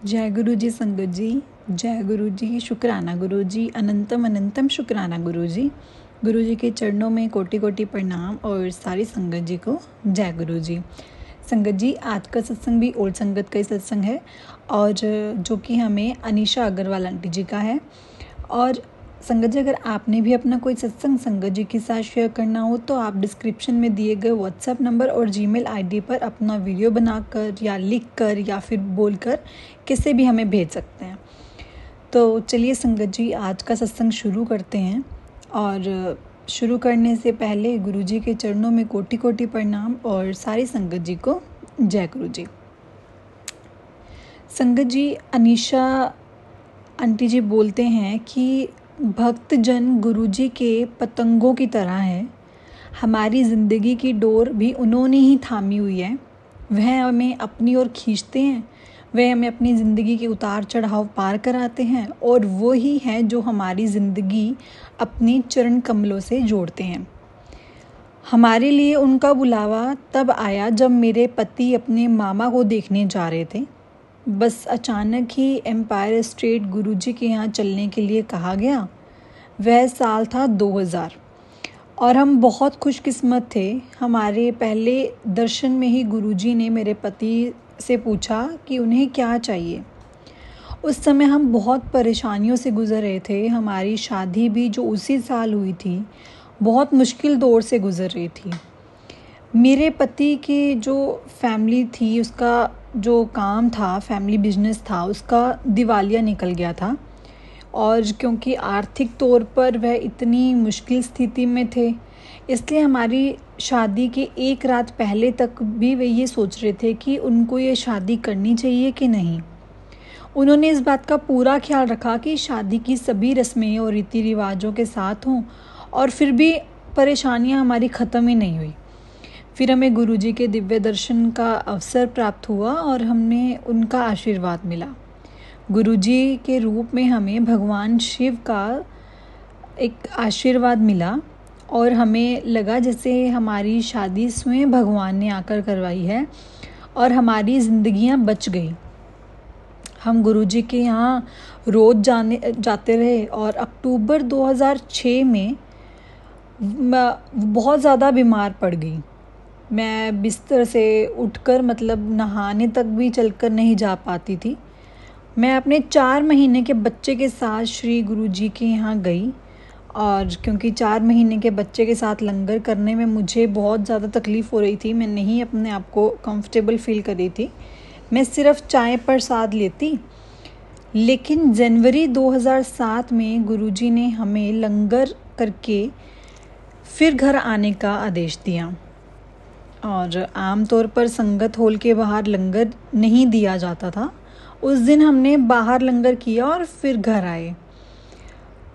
जय गुरु जी संगत जी, जय गुरु जी, शुक्राना गुरु जी, अनंतम अनंतम शुक्राना गुरु जी के चरणों में कोटि कोटि प्रणाम और सारी संगत जी को जय गुरु जी। संगत जी, आज का सत्संग भी ओल्ड संगत का ही सत्संग है और जो कि हमें अनीशा अग्रवाल आंटी जी का है। और संगत जी, अगर आपने भी अपना कोई सत्संग संगत जी के साथ शेयर करना हो तो आप डिस्क्रिप्शन में दिए गए व्हाट्सएप नंबर और जीमेल आईडी पर अपना वीडियो बनाकर या लिख कर या फिर बोलकर किसे भी हमें भेज सकते हैं। तो चलिए संगत जी, आज का सत्संग शुरू करते हैं। और शुरू करने से पहले गुरु जी के चरणों में कोटि कोटि प्रणाम और सारी संगत जी को जय गुरु जी। संगत जी, अनीशा आंटी जी बोलते हैं कि भक्तजन गुरुजी के पतंगों की तरह है। हमारी ज़िंदगी की डोर भी उन्होंने ही थामी हुई है। वह हमें अपनी ओर खींचते हैं, वह हमें अपनी ज़िंदगी के उतार चढ़ाव पार कराते हैं और वो ही हैं जो हमारी ज़िंदगी अपने चरण कमलों से जोड़ते हैं। हमारे लिए उनका बुलावा तब आया जब मेरे पति अपने मामा को देखने जा रहे थे। बस अचानक ही एम्पायर स्टेट गुरुजी के यहाँ चलने के लिए कहा गया। वह साल था 2000 और हम बहुत खुशकिस्मत थे। हमारे पहले दर्शन में ही गुरुजी ने मेरे पति से पूछा कि उन्हें क्या चाहिए। उस समय हम बहुत परेशानियों से गुजर रहे थे। हमारी शादी भी जो उसी साल हुई थी, बहुत मुश्किल दौर से गुजर रही थी। मेरे पति की जो फैमिली थी, उसका जो काम था, फैमिली बिजनेस था, उसका दिवालिया निकल गया था। और क्योंकि आर्थिक तौर पर वह इतनी मुश्किल स्थिति में थे, इसलिए हमारी शादी के एक रात पहले तक भी वे ये सोच रहे थे कि उनको ये शादी करनी चाहिए कि नहीं। उन्होंने इस बात का पूरा ख्याल रखा कि शादी की सभी रस्में और रीति रिवाजों के साथ हों, और फिर भी परेशानियां हमारी ख़त्म ही नहीं हुई। फिर हमें गुरुजी के दिव्य दर्शन का अवसर प्राप्त हुआ और हमने उनका आशीर्वाद मिला। गुरुजी के रूप में हमें भगवान शिव का एक आशीर्वाद मिला और हमें लगा जैसे हमारी शादी स्वयं भगवान ने आकर करवाई है और हमारी ज़िंदगियां बच गई। हम गुरुजी के यहाँ रोज़ जाते रहे और अक्टूबर 2006 में बहुत ज़्यादा बीमार पड़ गई। मैं बिस्तर से उठकर नहाने तक भी चलकर नहीं जा पाती थी। मैं अपने 4 महीने के बच्चे के साथ श्री गुरुजी के यहाँ गई और क्योंकि 4 महीने के बच्चे के साथ लंगर करने में मुझे बहुत ज़्यादा तकलीफ़ हो रही थी, मैं नहीं अपने आप को कंफर्टेबल फील कर रही थी। मैं सिर्फ चाय प्रसाद लेती। लेकिन जनवरी 2007 में गुरुजी ने हमें लंगर करके फिर घर आने का आदेश दिया। और आमतौर पर संगत हॉल के बाहर लंगर नहीं दिया जाता था। उस दिन हमने बाहर लंगर किया और फिर घर आए।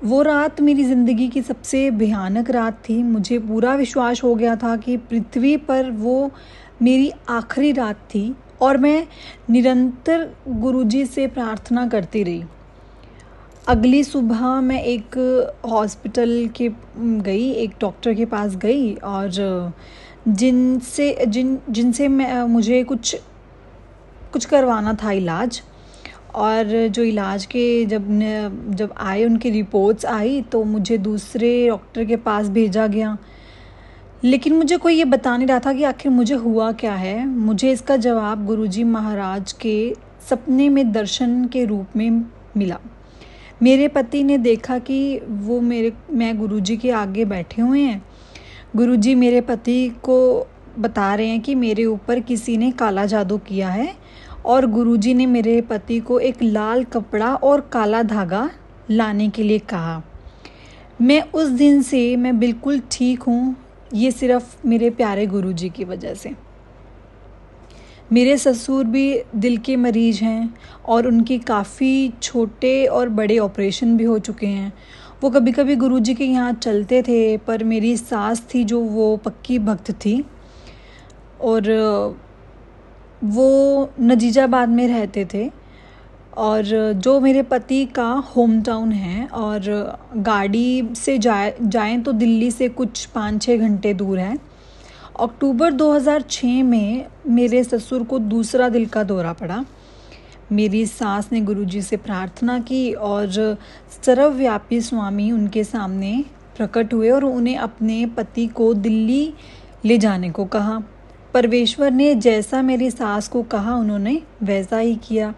वो रात मेरी ज़िंदगी की सबसे भयानक रात थी। मुझे पूरा विश्वास हो गया था कि पृथ्वी पर वो मेरी आखिरी रात थी और मैं निरंतर गुरुजी से प्रार्थना करती रही। अगली सुबह मैं एक हॉस्पिटल के गई, एक डॉक्टर के पास गई और जिनसे मुझे कुछ करवाना था इलाज। और जो इलाज के जब आए, उनकी रिपोर्ट्स आई तो मुझे दूसरे डॉक्टर के पास भेजा गया। लेकिन मुझे कोई ये बता नहीं रहा था कि आखिर मुझे हुआ क्या है। मुझे इसका जवाब गुरुजी महाराज के सपने में दर्शन के रूप में मिला। मेरे पति ने देखा कि मैं गुरुजी के आगे बैठे हुए हैं। गुरुजी मेरे पति को बता रहे हैं कि मेरे ऊपर किसी ने काला जादू किया है और गुरुजी ने मेरे पति को एक लाल कपड़ा और काला धागा लाने के लिए कहा। मैं उस दिन से मैं बिल्कुल ठीक हूँ, ये सिर्फ मेरे प्यारे गुरुजी की वजह से। मेरे ससुर भी दिल के मरीज हैं और उनकी काफ़ी छोटे और बड़े ऑपरेशन भी हो चुके हैं। वो कभी कभी गुरुजी के यहाँ चलते थे, पर मेरी सास थी जो वो पक्की भक्त थी और वो नजीजाबाद में रहते थे और जो मेरे पति का होम टाउन है। और गाड़ी से जाएं तो दिल्ली से कुछ 5-6 घंटे दूर है। अक्टूबर 2006 में मेरे ससुर को दूसरा दिल का दौरा पड़ा। मेरी सास ने गुरुजी से प्रार्थना की और सर्वव्यापी स्वामी उनके सामने प्रकट हुए और उन्हें अपने पति को दिल्ली ले जाने को कहा। परमेश्वर ने जैसा मेरी सास को कहा उन्होंने वैसा ही किया।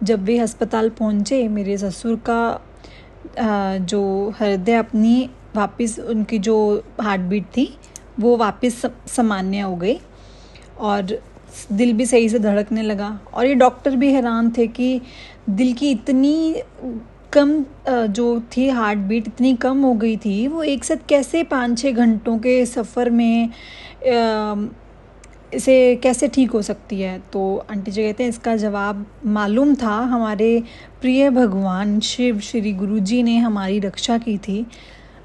जब वे अस्पताल पहुंचे, मेरे ससुर का जो हृदय अपनी वापस, उनकी जो हार्ट बीट थी वो वापस सामान्य हो गई और दिल भी सही से धड़कने लगा। और ये डॉक्टर भी हैरान थे कि दिल की इतनी कम जो थी हार्ट बीट इतनी कम हो गई थी, वो एक साथ कैसे 5-6 घंटों के सफ़र में इसे कैसे ठीक हो सकती है। तो आंटी जी कहते हैं इसका जवाब मालूम था, हमारे प्रिय भगवान शिव श्री गुरुजी ने हमारी रक्षा की थी।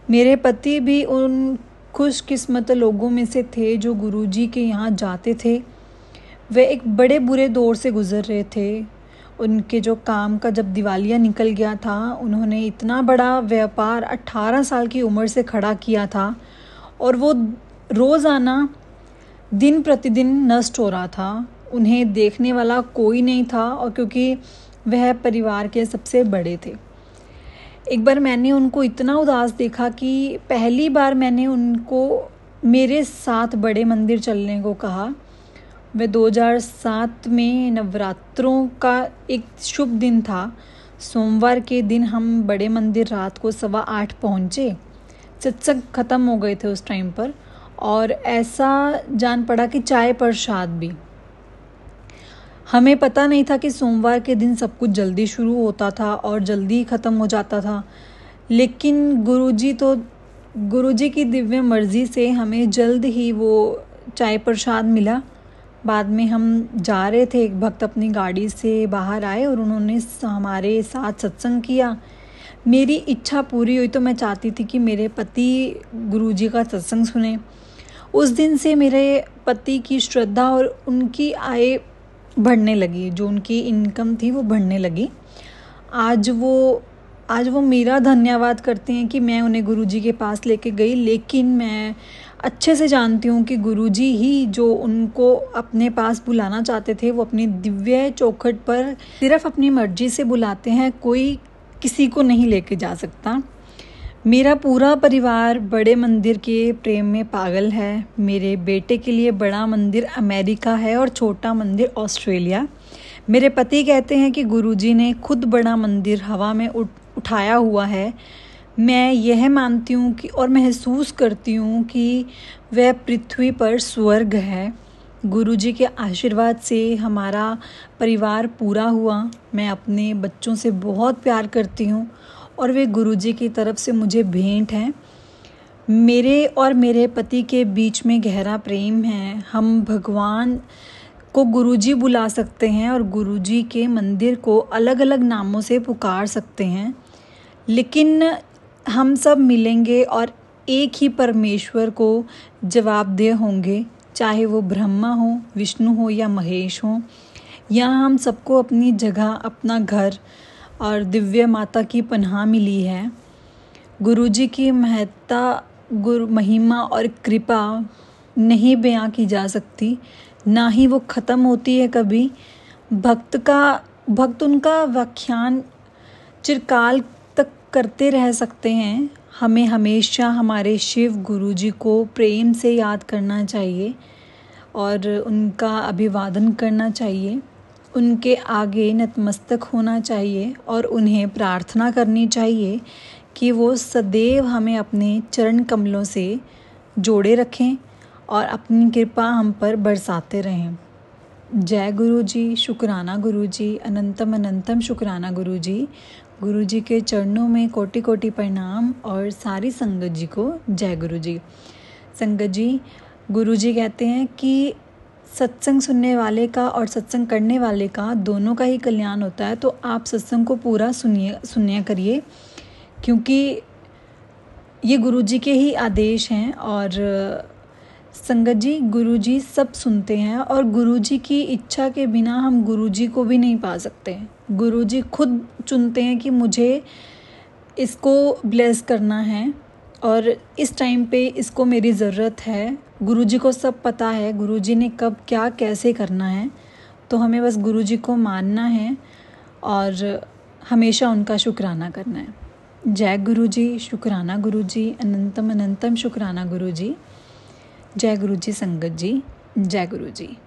मेरे पति भी उन खुशकिस्मत लोगों में से थे जो गुरुजी के यहाँ जाते थे। वे एक बड़े बुरे दौर से गुज़र रहे थे। उनके जो काम का जब दिवालिया निकल गया था, उन्होंने इतना बड़ा व्यापार 18 साल की उम्र से खड़ा किया था और वो रोज़ाना दिन प्रतिदिन नष्ट हो रहा था। उन्हें देखने वाला कोई नहीं था और क्योंकि वह परिवार के सबसे बड़े थे। एक बार मैंने उनको इतना उदास देखा कि पहली बार मैंने उनको मेरे साथ बड़े मंदिर चलने को कहा। वह 2007 में नवरात्रों का एक शुभ दिन था। सोमवार के दिन हम बड़े मंदिर रात को 8:15 पहुँचे। सत्संग ख़त्म हो गए थे उस टाइम पर और ऐसा जान पड़ा कि चाय प्रसाद भी। हमें पता नहीं था कि सोमवार के दिन सब कुछ जल्दी शुरू होता था और जल्दी ख़त्म हो जाता था, लेकिन गुरुजी की दिव्य मर्ज़ी से हमें जल्द ही वो चाय प्रसाद मिला। बाद में हम जा रहे थे, एक भक्त अपनी गाड़ी से बाहर आए और उन्होंने हमारे साथ सत्संग किया। मेरी इच्छा पूरी हुई तो मैं चाहती थी कि मेरे पति गुरुजी का सत्संग सुने। उस दिन से मेरे पति की श्रद्धा और उनकी आय बढ़ने लगी, जो उनकी इनकम थी वो बढ़ने लगी। आज वो मेरा धन्यवाद करते हैं कि मैं उन्हें गुरुजी के पास लेके गई, लेकिन मैं अच्छे से जानती हूँ कि गुरुजी ही जो उनको अपने पास बुलाना चाहते थे वो अपनी दिव्य चौखट पर सिर्फ अपनी मर्जी से बुलाते हैं, कोई किसी को नहीं लेके जा सकता। मेरा पूरा परिवार बड़े मंदिर के प्रेम में पागल है। मेरे बेटे के लिए बड़ा मंदिर अमेरिका है और छोटा मंदिर ऑस्ट्रेलिया। मेरे पति कहते हैं कि गुरुजी ने खुद बड़ा मंदिर हवा में उठाया हुआ है। मैं यह मानती हूँ कि और महसूस करती हूँ कि वह पृथ्वी पर स्वर्ग है। गुरुजी के आशीर्वाद से हमारा परिवार पूरा हुआ। मैं अपने बच्चों से बहुत प्यार करती हूँ और वे गुरुजी की तरफ से मुझे भेंट हैं। मेरे और मेरे पति के बीच में गहरा प्रेम है। हम भगवान को गुरुजी बुला सकते हैं और गुरुजी के मंदिर को अलग अलग नामों से पुकार सकते हैं, लेकिन हम सब मिलेंगे और एक ही परमेश्वर को जवाबदेह होंगे, चाहे वो ब्रह्मा हो, विष्णु हो या महेश हो। यहाँ हम सबको अपनी जगह, अपना घर और दिव्य माता की पनाह मिली है। गुरुजी की महत्ता, महिमा और कृपा नहीं बयां की जा सकती, ना ही वो ख़त्म होती है कभी। भक्त उनका व्याख्यान चिरकाल तक करते रह सकते हैं। हमें हमेशा हमारे शिव गुरुजी को प्रेम से याद करना चाहिए और उनका अभिवादन करना चाहिए, उनके आगे नतमस्तक होना चाहिए और उन्हें प्रार्थना करनी चाहिए कि वो सदैव हमें अपने चरण कमलों से जोड़े रखें और अपनी कृपा हम पर बरसाते रहें। जय गुरुजी, शुक्राना गुरुजी, अनंतम अनंतम शुक्राना गुरुजी। गुरुजी के चरणों में कोटि कोटि प्रणाम और सारी संगत जी को जय गुरुजी। संगत जी, गुरुजी कहते हैं कि सत्संग सुनने वाले का और सत्संग करने वाले का दोनों का ही कल्याण होता है। तो आप सत्संग को पूरा सुनिया करिए, क्योंकि ये गुरुजी के ही आदेश हैं। और संगत जी, गुरुजी सब सुनते हैं और गुरुजी की इच्छा के बिना हम गुरुजी को भी नहीं पा सकते। गुरुजी खुद चुनते हैं कि मुझे इसको ब्लेस करना है और इस टाइम पे इसको मेरी ज़रूरत है। गुरुजी को सब पता है, गुरुजी ने कब क्या कैसे करना है। तो हमें बस गुरुजी को मानना है और हमेशा उनका शुक्राना करना है। जय गुरु जी, शुक्राना गुरु जी, अनंतम अनंतम शुक्राना गुरु जी। जय गुरु जी संगत जी, जय गुरु जी।